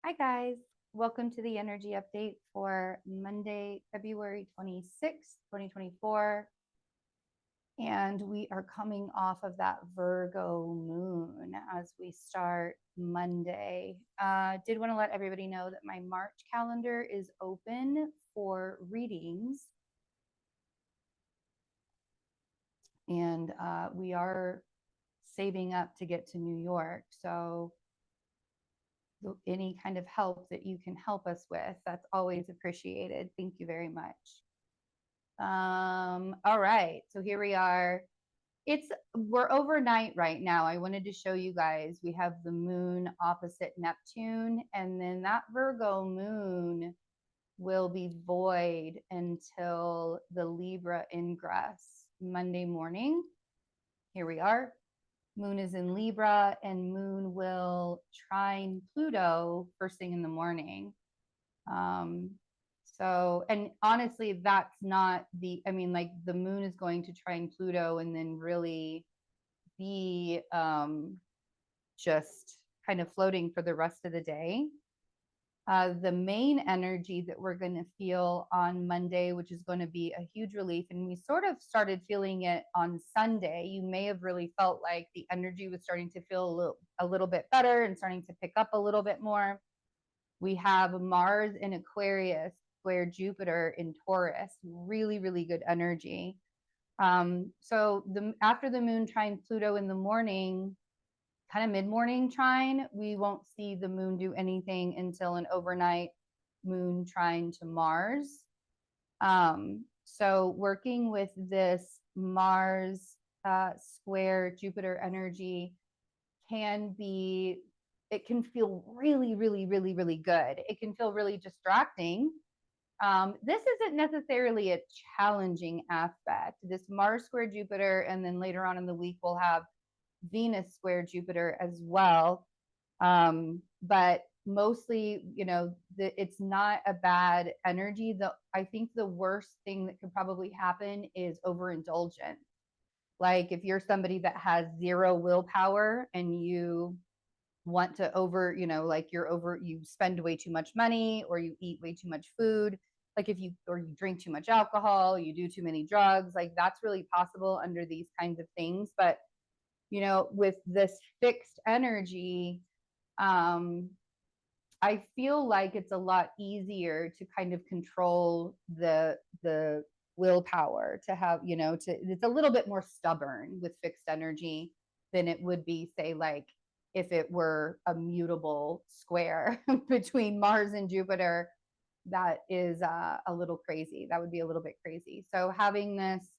Hi, guys. Welcome to the energy update for Monday, February 26th, 2024. And we are coming off of that Virgo moon as we start Monday. Did want to let everybody know that my March calendar is open for readings. And we are saving up to get to New York. So any kind of help that you can help us with, that's always appreciated. Thank you very much. All right, so here we are. We're overnight right now. I wanted to show you guys, we have the moon opposite Neptune, and then that Virgo moon will be void until the Libra ingress Monday morning. Here we are. Moon is in Libra, and moon will trine Pluto first thing in the morning. And honestly, that's not like the moon is going to trine Pluto and then really be just kind of floating for the rest of the day. The main energy that we're going to feel on Monday, which is going to be a huge relief, and we sort of started feeling it on Sunday. You may have really felt like the energy was starting to feel a little bit better and starting to pick up a little bit more. We have Mars in Aquarius, square Jupiter in Taurus, really, really good energy. So after the moon trine Pluto in the morning, kind of mid-morning trine, we won't see the moon do anything until an overnight moon trine to Mars. So working with this Mars square Jupiter energy it can feel really, really, really, really good. It can feel really distracting. This isn't necessarily a challenging aspect. This Mars square Jupiter, and then later on in the week, we'll have Venus square Jupiter as well. But mostly, it's not a bad energy. I think the worst thing that could probably happen is overindulgence. Like if you're somebody that has zero willpower and you want to you spend way too much money, or you eat way too much food, like you drink too much alcohol, you do too many drugs, like that's really possible under these kinds of things. But with this fixed energy, I feel like it's a lot easier to kind of control the willpower to have, it's a little bit more stubborn with fixed energy than it would be, say, like if it were a mutable square between Mars and Jupiter. That is a little crazy. That would be a little bit crazy. So having this,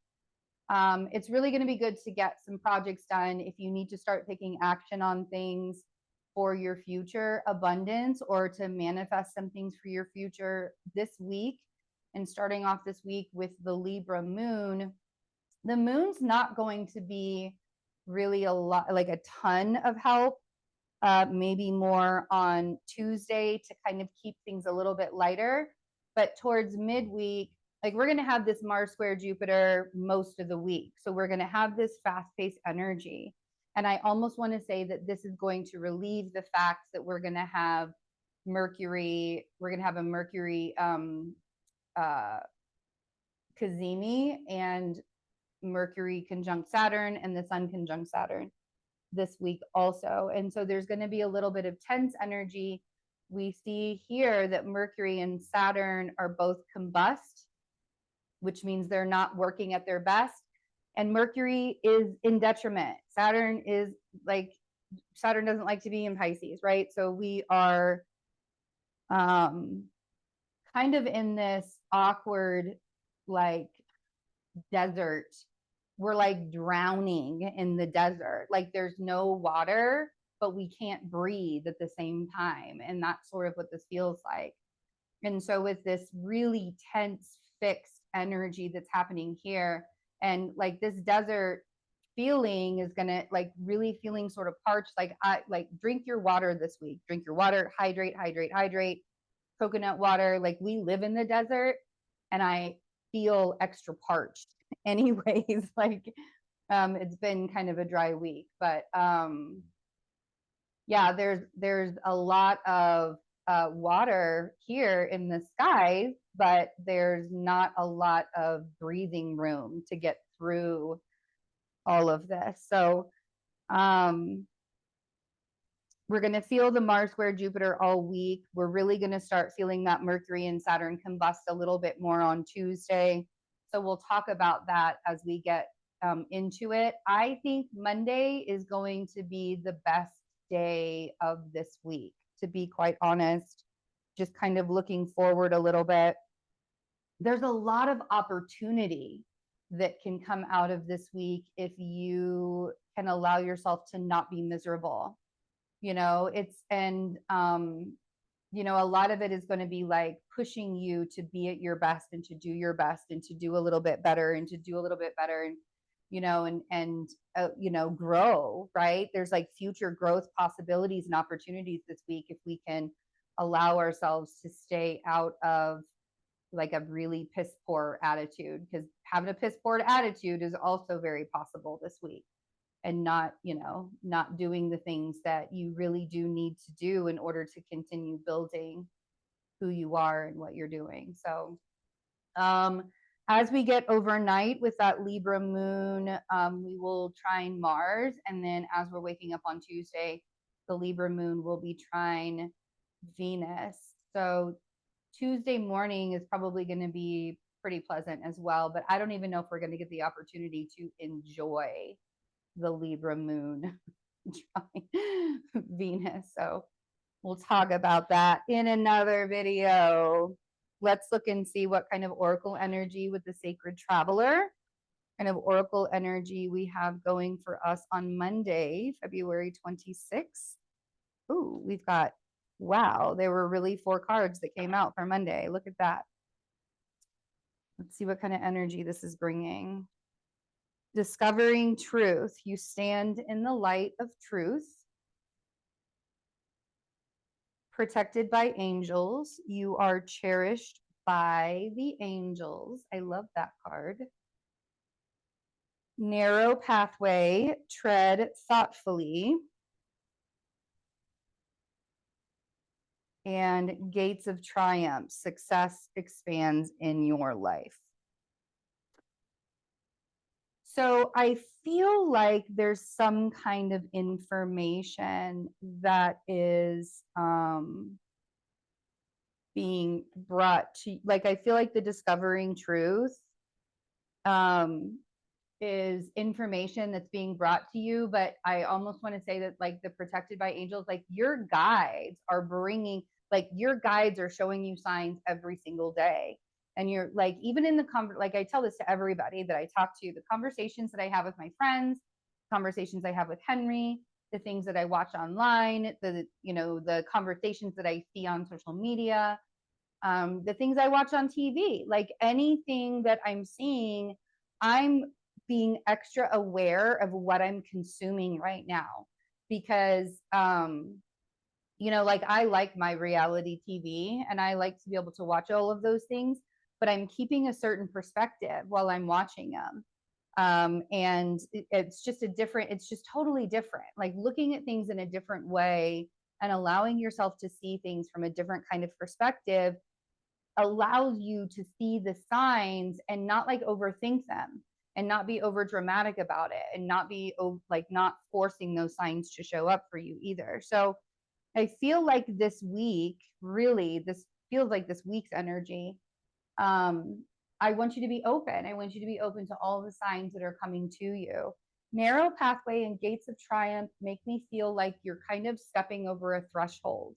it's really going to be good to get some projects done. If you need to start taking action on things for your future abundance, or to manifest some things for your future this week, and starting off this week with the Libra moon, the moon's not going to be really a ton of help. Maybe more on Tuesday to kind of keep things a little bit lighter. But towards midweek, like we're going to have this Mars square Jupiter most of the week. So we're going to have this fast-paced energy. And I almost want to say that this is going to relieve the fact that we're going to have Mercury, a Mercury cazimi, and Mercury conjunct Saturn, and the Sun conjunct Saturn this week also. And so there's going to be a little bit of tense energy. We see here that Mercury and Saturn are both combust, which means they're not working at their best. And Mercury is in detriment. Saturn doesn't like to be in Pisces, right? So we are kind of in this awkward, like, desert. We're like drowning in the desert. Like there's no water, but we can't breathe at the same time. And that's sort of what this feels like. And so with this really tense, fixed energy that's happening here, and like this desert feeling is gonna, like, really feeling sort of parched. Like drink your water this week. Drink your water, hydrate, hydrate, hydrate. Coconut water. Like we live in the desert, and I feel extra parched anyways. Like it's been kind of a dry week, but yeah, there's a lot of water here in the sky, but there's not a lot of breathing room to get through all of this. So we're going to feel the Mars square Jupiter all week. We're really going to start feeling that Mercury and Saturn combust a little bit more on Tuesday. So we'll talk about that as we get into it. I think Monday is going to be the best day of this week, to be quite honest. Just kind of looking forward a little bit. There's a lot of opportunity that can come out of this week if you can allow yourself to not be miserable. You know, it's, and you know, a lot of it is going to be like pushing you to be at your best and to do your best and to do a little bit better and to do a little bit better, and you know, and you know, grow, right? There's like future growth possibilities and opportunities this week if we can allow ourselves to stay out of like a really piss poor attitude, because having a piss poor attitude is also very possible this week, and not, you know, not doing the things that you really do need to do in order to continue building who you are and what you're doing. So as we get overnight with that Libra moon, we will trine Mars, and then as we're waking up on Tuesday, the Libra moon will be trine Venus. So Tuesday morning is probably going to be pretty pleasant as well, but I don't even know if we're going to get the opportunity to enjoy the Libra moon Venus. So we'll talk about that in another video. Let's look and see what kind of oracle energy with the sacred traveler, kind of oracle energy we have going for us on Monday, February 26th. Ooh, we've got, wow, there were really 4 cards that came out for Monday. Look at that. Let's see what kind of energy this is bringing. Discovering truth. You stand in the light of truth. Protected by angels. You are cherished by the angels. I love that card. Narrow pathway. Tread thoughtfully. And gates of triumph. Success expands in your life. So I feel like there's some kind of information that is being brought to, like, I feel like the discovering truth is information that's being brought to you, but I almost want to say that like the protected by angels, like your guides are bringing, like your guides are showing you signs every single day. And you're like, even in the like I tell this to everybody that I talk to, the conversations that I have with my friends, conversations I have with Henry, the things that I watch online, the, you know, the conversations that I see on social media, the things I watch on TV, like anything that I'm seeing, I'm being extra aware of what I'm consuming right now, because you know, like I like my reality TV and I like to be able to watch all of those things, but I'm keeping a certain perspective while I'm watching them. And it's just a different, it's just totally different, like looking at things in a different way and allowing yourself to see things from a different kind of perspective allows you to see the signs and not like overthink them and not be over dramatic about it and not be like not forcing those signs to show up for you either. So I feel like this week, really, this feels like this week's energy. I want you to be open. I want you to be open to all the signs that are coming to you. Narrow pathway and gates of triumph make me feel like you're kind of stepping over a threshold.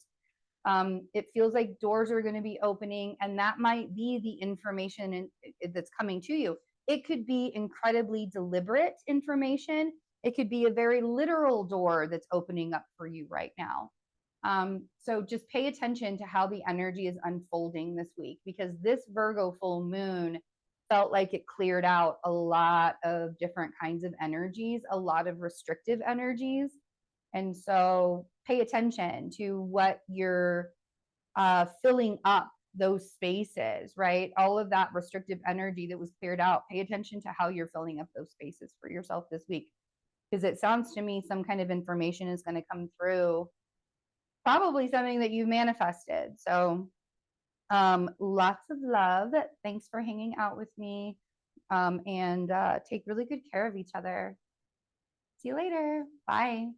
It feels like doors are going to be opening, and that might be the information that's coming to you. It could be incredibly deliberate information. It could be a very literal door that's opening up for you right now. So just pay attention to how the energy is unfolding this week, because this Virgo full moon felt like it cleared out a lot of different kinds of energies, a lot of restrictive energies. And so pay attention to what you're filling up those spaces, right? All of that restrictive energy that was cleared out, pay attention to how you're filling up those spaces for yourself this week. Because it sounds to me some kind of information is going to come through probably something that you've manifested. So lots of love. Thanks for hanging out with me. And take really good care of each other. See you later. Bye.